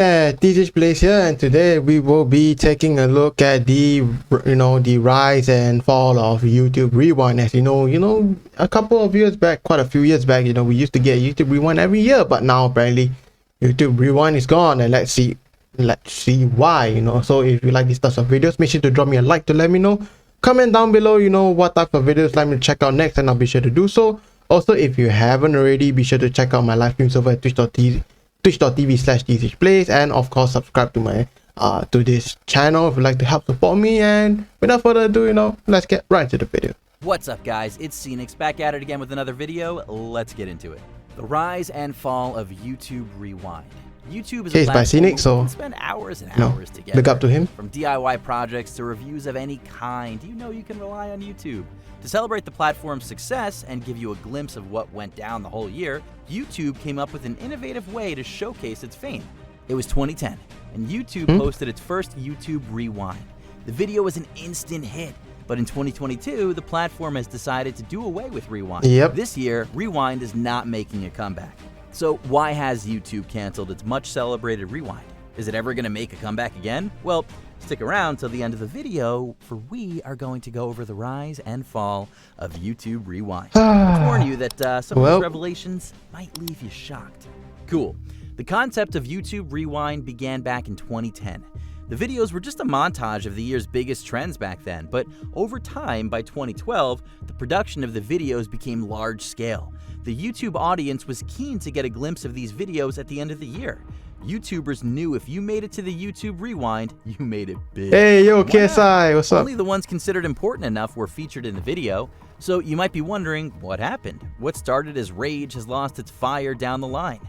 DJ Plays here, and today we will be taking a look at the rise and fall of YouTube Rewind. As you know, a couple of years back, quite a few years back, we used to get YouTube Rewind every year, but now apparently YouTube Rewind is gone, and let's see why. So if you like these types of videos, make sure to drop me a like to let me know. Comment down below, what type of videos you'd like me to check out next, and I'll be sure to do so. Also, if you haven't already, be sure to check out my live streams over at twitch.tv/DZHplays, and of course subscribe to my to this channel if you'd like to help support me. And without further ado, let's get right into the video. What's up, guys? It's Scenics back at it again with another video. Let's get into it. The rise and fall of YouTube Rewind. YouTube is a platform where you can spend hours and hours together. Look up to him. From DIY projects to reviews of any kind, you can rely on YouTube. To celebrate the platform's success and give you a glimpse of what went down the whole year, YouTube came up with an innovative way to showcase its fame. It was 2010, and YouTube posted its first YouTube Rewind. The video was an instant hit, but in 2022, the platform has decided to do away with Rewind. This year, Rewind is not making a comeback. So why has YouTube canceled its much celebrated Rewind? Is it ever going to make a comeback again? Well, stick around till the end of the video, for we are going to go over the rise and fall of YouTube Rewind. Let's warn you that some of these revelations might leave you shocked. Cool. The concept of YouTube Rewind began back in 2010. The videos were just a montage of the year's biggest trends back then, but over time, by 2012, the production of the videos became large scale. The YouTube audience was keen to get a glimpse of these videos at the end of the year. YouTubers knew if you made it to the YouTube Rewind, you made it big. Hey, yo, KSI, what's up? Only the ones considered important enough were featured in the video, so you might be wondering, what happened? What started as rage has lost its fire down the line.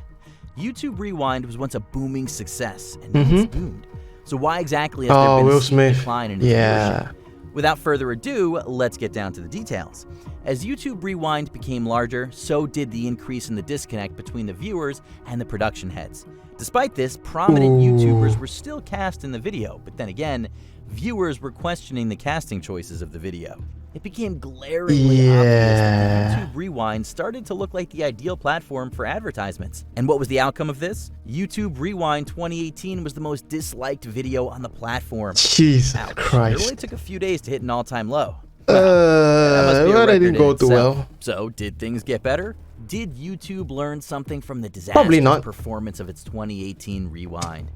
YouTube Rewind was once a booming success, and now it's doomed. So why exactly has there been a steep decline in its viewership? Without further ado, let's get down to the details. As YouTube Rewind became larger, so did the increase in the disconnect between the viewers and the production heads. Despite this, prominent YouTubers were still cast in the video, but then again, viewers were questioning the casting choices of the video. It became glaringly obvious that YouTube Rewind started to look like the ideal platform for advertisements. And what was the outcome of this? YouTube Rewind 2018 was the most disliked video on the platform. Jesus Christ. It only took a few days to hit an all-time low. That didn't go too well. So, did things get better? Did YouTube learn something from the disastrous performance of its 2018 Rewind?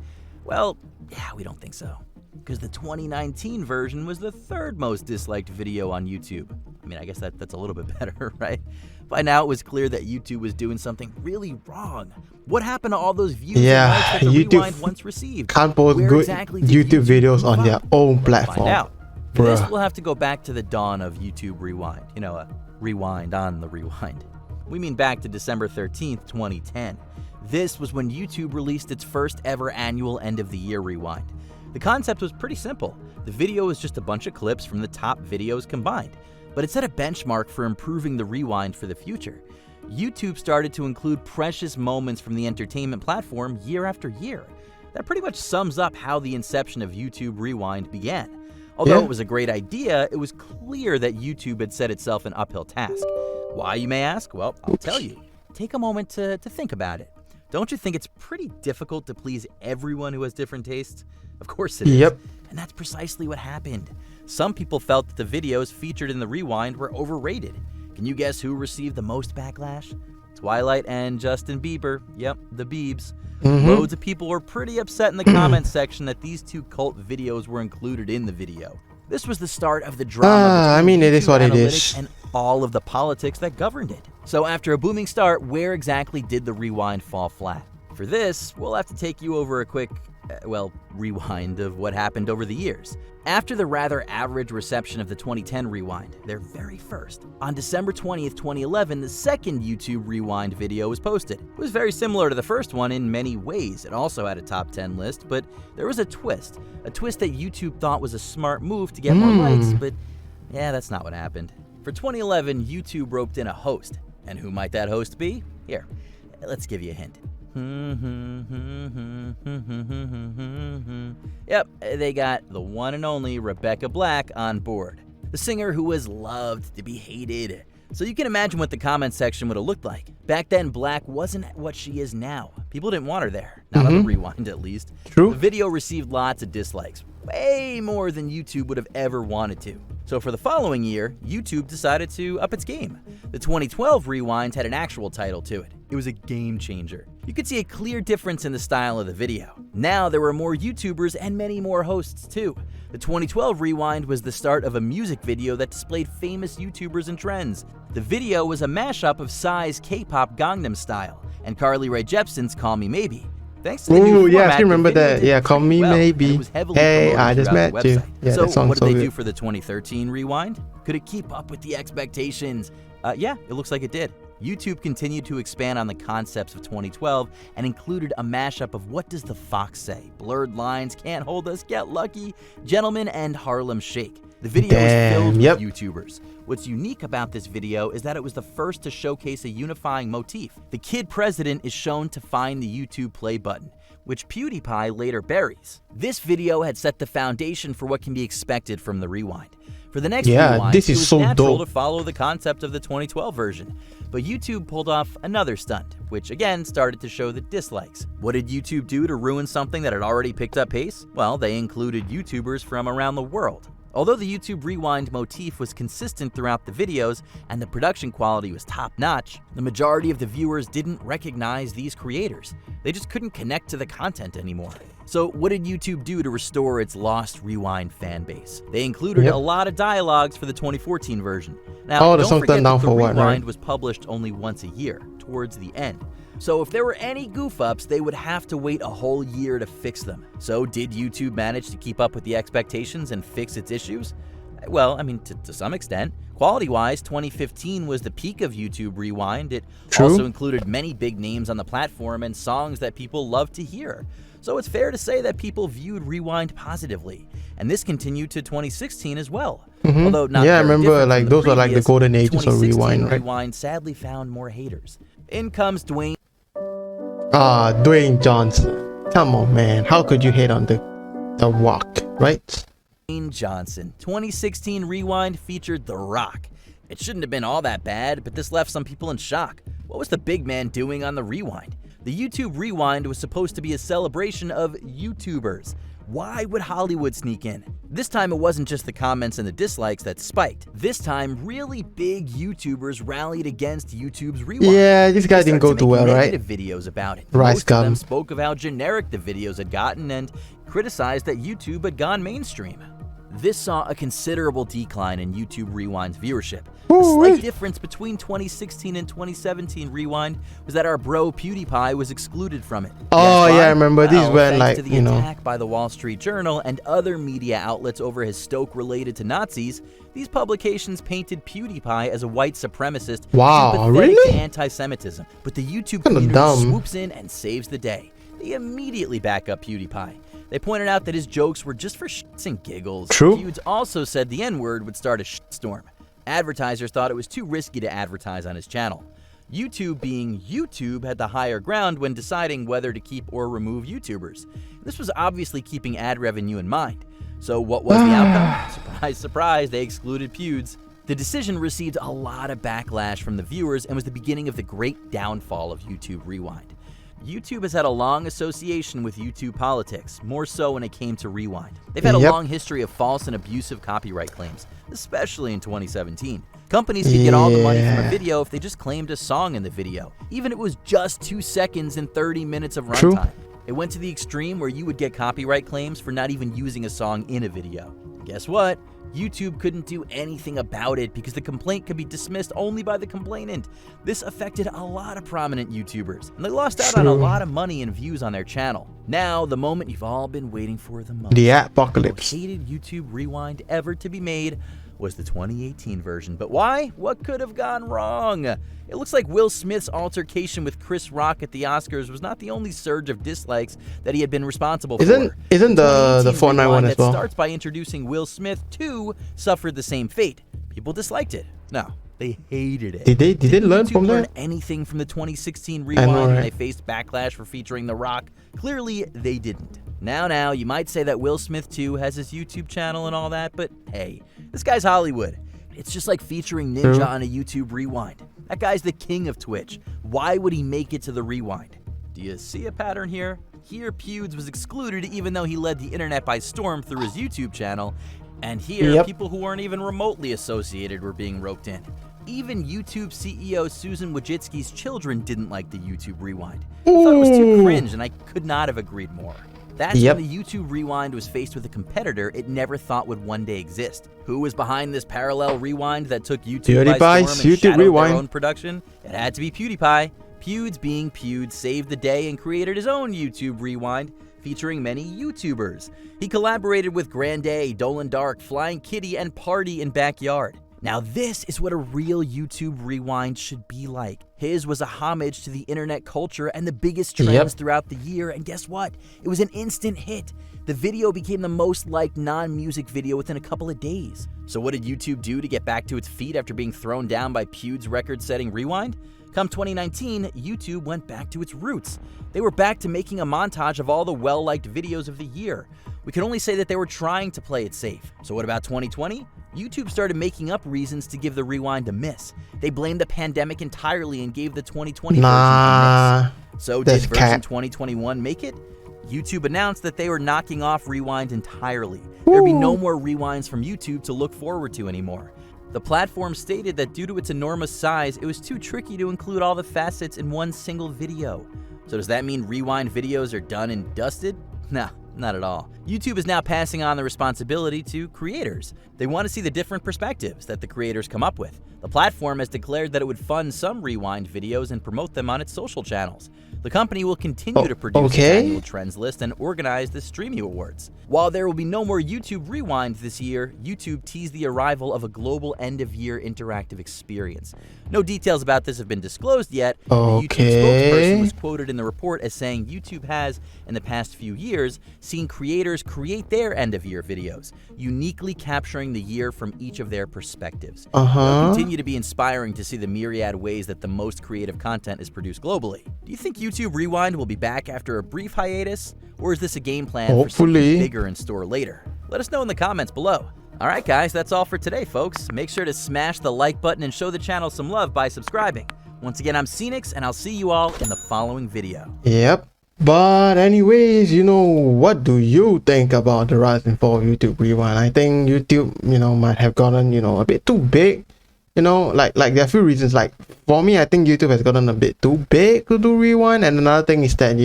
Well, yeah, we don't think so. Because the 2019 version was the third most disliked video on YouTube. I mean, I guess that's a little bit better, right? By now, it was clear that YouTube was doing something really wrong. What happened to all those views and likes that the Rewind once received? Can't post good YouTube videos on their own platform. For this, we'll have to go back to the dawn of YouTube Rewind. A rewind on the rewind. We mean back to December 13th, 2010. This was when YouTube released its first ever annual end-of-the-year rewind. The concept was pretty simple. The video was just a bunch of clips from the top videos combined, but it set a benchmark for improving the rewind for the future. YouTube started to include precious moments from the entertainment platform year after year. That pretty much sums up how the inception of YouTube Rewind began. Although it was a great idea, it was clear that YouTube had set itself an uphill task. Why, you may ask? Well, I'll tell you. Take a moment to think about it. Don't you think it's pretty difficult to please everyone who has different tastes? Of course it is. And that's precisely what happened. Some people felt that the videos featured in the Rewind were overrated. Can you guess who received the most backlash? Twilight and Justin Bieber. Yep, the Biebs. Loads of people were pretty upset in the comments section that these two cult videos were included in the video. This was the start of the drama. I mean, it is what it is. And all of the politics that governed it. So after a booming start, where exactly did the Rewind fall flat? For this, we'll have to take you over a quick, rewind of what happened over the years. After the rather average reception of the 2010 Rewind, their very first, on December 20th, 2011, the second YouTube Rewind video was posted. It was very similar to the first one in many ways. It also had a top 10 list, but there was a twist that YouTube thought was a smart move to get more likes, but yeah, that's not what happened. For 2011, YouTube roped in a host. And who might that host be? Here, let's give you a hint. Yep, they got the one and only Rebecca Black on board. The singer who was loved to be hated. So you can imagine what the comment section would have looked like. Back then, Black wasn't what she is now. People didn't want her there. Not on the Rewind, at least. True. The video received lots of dislikes. Way more than YouTube would have ever wanted to. So for the following year, YouTube decided to up its game. The 2012 Rewind had an actual title to it. It was a game changer. You could see a clear difference in the style of the video. Now there were more YouTubers and many more hosts too. The 2012 Rewind was the start of a music video that displayed famous YouTubers and trends. The video was a mashup of Psy's K-pop Gangnam Style and Carly Rae Jepsen's Call Me Maybe. Thanks to the new yeah, format, I remember the video that. did Yeah, Call Me well, and Maybe. it was heavily Hey, promoted I just throughout met the you. website. Yeah, So that sounds what did so they good. do for the 2013 Rewind? Could it keep up with the expectations? Yeah, it looks like it did. YouTube continued to expand on the concepts of 2012 and included a mashup of What Does the Fox Say, Blurred Lines, Can't Hold Us, Get Lucky, Gentlemen, and Harlem Shake. The video was filled with YouTubers. What's unique about this video is that it was the first to showcase a unifying motif. The kid president is shown to find the YouTube play button, which PewDiePie later buries. This video had set the foundation for what can be expected from the Rewind. For the next Rewind, this it is was so natural dope. to follow the concept of the 2012 version. But YouTube pulled off another stunt, which again started to show the dislikes. What did YouTube do to ruin something that had already picked up pace? Well, they included YouTubers from around the world. Although the YouTube Rewind motif was consistent throughout the videos and the production quality was top-notch, the majority of the viewers didn't recognize these creators. They just couldn't connect to the content anymore. So what did YouTube do to restore its lost Rewind fan base? They included a lot of dialogues for the 2014 version. Now, don't forget that the Rewind was published only once a year, towards the end. So if there were any goof-ups, they would have to wait a whole year to fix them. So did YouTube manage to keep up with the expectations and fix its issues? Well, I mean, to some extent. Quality-wise, 2015 was the peak of YouTube Rewind. It also included many big names on the platform and songs that people loved to hear. So it's fair to say that people viewed Rewind positively. And this continued to 2016 as well. Although not I very remember different like from those were like the previous, golden ages of 2016 Rewind, right? Rewind sadly found more haters. In comes Dwayne Dwayne Johnson. Come on, man. How could you hate on the Rock, right? Johnson. 2016 Rewind featured The Rock. It shouldn't have been all that bad, but this left some people in shock. What was the big man doing on the Rewind? The YouTube Rewind was supposed to be a celebration of YouTubers. Why would Hollywood sneak in? This time it wasn't just the comments and the dislikes that spiked. This time, really big YouTubers rallied against YouTube's Rewind. Yeah, this guy didn't go too well, right? Negative videos about it. Rice Most of them spoke of how generic the videos had gotten and criticized that YouTube had gone mainstream. This saw a considerable decline in YouTube Rewind's viewership. The slight difference between 2016 and 2017 Rewind was that our bro PewDiePie was excluded from it. Oh yeah, I remember these went like, to the attack by the Wall Street Journal and other media outlets over his stoke related to Nazis, these publications painted PewDiePie as a white supremacist sympathetic to anti-Semitism. But the YouTube community swoops in and saves the day. They immediately back up PewDiePie. They pointed out that his jokes were just for shits and giggles. Feuds also said the N-word would start a shitstorm. Advertisers thought it was too risky to advertise on his channel. YouTube, being YouTube, had the higher ground when deciding whether to keep or remove YouTubers. This was obviously keeping ad revenue in mind. So what was the outcome? Surprise, surprise, they excluded Feuds. The decision received a lot of backlash from the viewers and was the beginning of the great downfall of YouTube Rewind. YouTube has had a long association with YouTube politics, more so when it came to Rewind. They've had a long history of false and abusive copyright claims, especially in 2017. Companies could get all the money from a video if they just claimed a song in the video, even if it was just 2 seconds and 30 minutes of runtime. It went to the extreme where you would get copyright claims for not even using a song in a video. Guess what? YouTube couldn't do anything about it because the complaint could be dismissed only by the complainant. This affected a lot of prominent YouTubers, and they lost out on a lot of money and views on their channel. Now, the moment you've all been waiting for the most. The apocalypse. The most hated YouTube Rewind ever to be made was the 2018 version. But why? What could have gone wrong? It looks like Will Smith's altercation with Chris Rock at the Oscars was not the only surge of dislikes that he had been responsible for. Isn't the Fortnite one as well? That starts by introducing Will Smith too suffered the same fate. People disliked it. No, they hated it. Did they learn from learn that? anything from the 2016 Rewind when they faced backlash for featuring The Rock? Clearly, they didn't. Now, you might say that Will Smith too has his YouTube channel and all that, but hey, this guy's Hollywood. It's just like featuring Ninja True. on a YouTube Rewind. That guy's the king of Twitch. Why would he make it to the Rewind? Do you see a pattern here? Here, Pewds was excluded even though he led the internet by storm through his YouTube channel. And here, people who weren't even remotely associated were being roped in. Even YouTube CEO Susan Wojcicki's children didn't like the YouTube Rewind. I thought it was too cringe, and I could not have agreed more. That's when the YouTube Rewind was faced with a competitor it never thought would one day exist. Who was behind this parallel rewind that took YouTube by storm and shadowed their own production? It had to be PewDiePie. Pewds, being Pewds, saved the day and created his own YouTube Rewind, featuring many YouTubers. He collaborated with Grande, Dolan Dark, Flying Kitty, and Party in Backyard. Now this is what a real YouTube Rewind should be like. His was a homage to the internet culture and the biggest trends throughout the year, and guess what? It was an instant hit. The video became the most liked non-music video within a couple of days. So what did YouTube do to get back to its feet after being thrown down by Pewds' record-setting Rewind? Come 2019, YouTube went back to its roots. They were back to making a montage of all the well-liked videos of the year. We can only say that they were trying to play it safe. So what about 2020? YouTube started making up reasons to give the Rewind a miss. They blamed the pandemic entirely and gave the 2020 version a miss. So did version 2021 make it? YouTube announced that they were knocking off Rewind entirely. There'd be no more Rewinds from YouTube to look forward to anymore. The platform stated that due to its enormous size, it was too tricky to include all the facets in one single video. So does that mean Rewind videos are done and dusted? Nah, not at all. YouTube is now passing on the responsibility to creators. They want to see the different perspectives that the creators come up with. The platform has declared that it would fund some Rewind videos and promote them on its social channels. The company will continue to produce its annual trends list and organize the Streamy Awards. While there will be no more YouTube Rewind this year, YouTube teased the arrival of a global end-of-year interactive experience. No details about this have been disclosed yet. The YouTube spokesperson was quoted in the report as saying YouTube has, in the past few years, seen creators create their end-of-year videos, uniquely capturing the year from each of their perspectives. It'll continue to be inspiring to see the myriad ways that the most creative content is produced globally. Do you think YouTube Rewind will be back after a brief hiatus, or is this a game plan for something bigger in store later? Let us know in the comments below. Alright guys, that's all for today folks. Make sure to smash the like button and show the channel some love by subscribing. Once again, I'm Scenix, and I'll see you all in the following video. But anyways, what do you think about the rise and fall of YouTube Rewind? I think YouTube, might have gotten, a bit too big. Like there are a few reasons. Like for me, I think YouTube has gotten a bit too big to do Rewind. And another thing is that,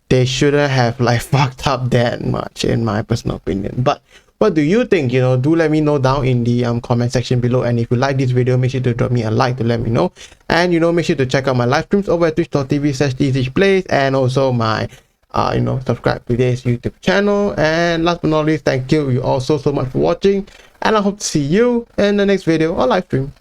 they shouldn't have fucked up that much, in my personal opinion. But what do you think? Do let me know down in the comment section below. And if you like this video, make sure to drop me a like to let me know. And make sure to check out my live streams over at twitch.tv/TZHplays, and also my subscribe to this YouTube channel. And last but not least, thank you all so much for watching, and I hope to see you in the next video or live stream.